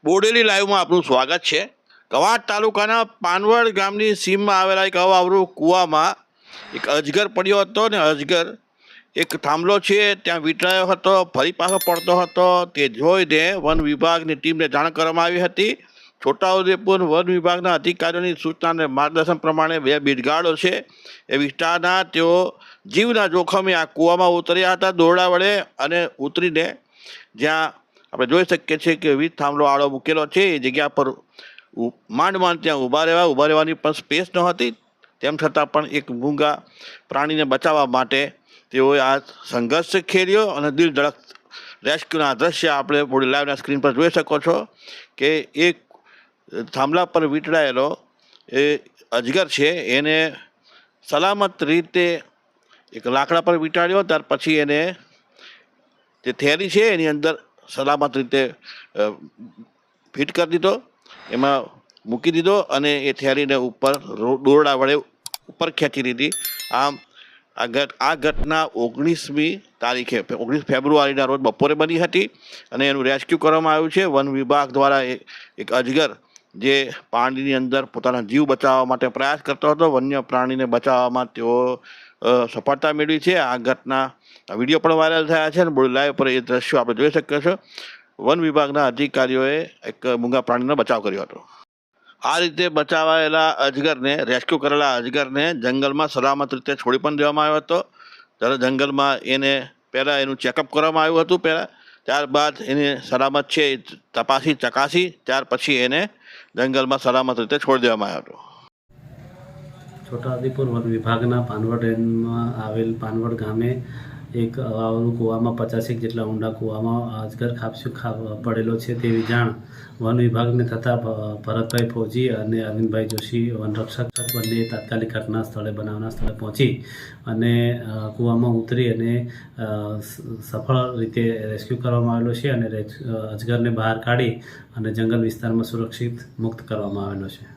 બોડેલી લાઈવમાં આપનું સ્વાગત છે। કવાંટ તાલુકાના પાનવડ ગામની સીમમાં આવેલા એક અવાવરું કૂવામાં એક અજગર પડ્યો હતો ને અજગર એક થાંભલો છે ત્યાં વીંટળાયો હતો, ફરી પાછો પડતો હતો। તે જોઈને વન વિભાગની ટીમને જાણ કરવામાં આવી હતી। છોટાઉદેપુર વન વિભાગના અધિકારીઓની સૂચના અને માર્ગદર્શન પ્રમાણે 2 બિડગાડો છે એ વિસ્તારના તેઓ જીવના જોખમે આ કૂવામાં ઉતર્યા હતા દોરડા વડે, અને ઉતરીને જ્યાં આપણે જોઈ શકીએ છીએ કે વીજ થાંભલો આડો મૂકેલો છે એ જગ્યા પર માંડ ત્યાં ઊભા રહેવાની પણ સ્પેસ નહોતી। તેમ છતાં પણ એક મૂંગા પ્રાણીને બચાવવા માટે તેઓએ આ સંઘર્ષ ખેલ્યો અને દિલ ધડક રેસ્ક્યુના દ્રશ્ય આપણે પૂરી લાઈવના સ્ક્રીન પર જોઈ શકો છો કે એક થાંભલા પર વીંટળાયેલો એ અજગર છે એને સલામત રીતે એક લાકડા પર વીંટાળ્યો, ત્યાર પછી એને જે થેલી છે એની અંદર સલામત રીતે ફિટ કરી દીધો, એમાં મૂકી દીધો અને એ થેલીને ઉપર દોરડા વડે ઉપર ખેંચી લીધી। આમ આ ઘટના 19મી તારીખે 19 ફેબ્રુઆરીના રોજ બપોરે બની હતી અને એનું રેસ્ક્યુ કરવામાં આવ્યું છે વન વિભાગ દ્વારા। એક અજગર જે પાણીની અંદર પોતાના જીવ બચાવવા માટે પ્રયાસ કરતો હતો, વન્ય પ્રાણીને બચાવવામાં તેઓ સફળતા મેળવી છે। આ ઘટના વિડીયો પણ વાયરલ થયા છે અને બોડી લાઈવ પર એ દ્રશ્યો આપણે જોઈ શકીએ છો। વન વિભાગના અધિકારીઓએ એક મૂંગા પ્રાણીનો બચાવ કર્યો હતો। આ રીતે બચાવાયેલા અજગરને, રેસ્ક્યુ કરેલા અજગરને જંગલમાં સલામત રીતે છોડી પણ દેવામાં આવ્યો હતો। ત્યારે જંગલમાં એને પહેલાં એનું ચેકઅપ કરવામાં આવ્યું હતું ત્યારબાદ એને સલામત છે એ ચકાસી ત્યાર પછી એને જંગલમાં સલામત રીતે છોડી દેવામાં આવ્યો હતો। છોટાઉદેપુર વન વિભાગના પાનવડ રેન્જમાં આવેલ પાનવડ ગામે એક અવાવરું કૂવામાં 50 જેટલા ઊંડા કૂવામાં અજગર ખાબસ્યું પડેલો છે તેવી જાણ વન વિભાગને થતાં ભરતભાઈ ફોજી અને અરવિંદભાઈ જોશી વનરક્ષક બંને તાત્કાલિક ઘટના સ્થળે બનાવના સ્થળે પહોંચી અને કૂવામાં ઉતરી અને સફળ રીતે રેસ્ક્યુ કરવામાં આવેલો છે અને અજગરને બહાર કાઢી અને જંગલ વિસ્તારમાં સુરક્ષિત મુક્ત કરવામાં આવેલો છે।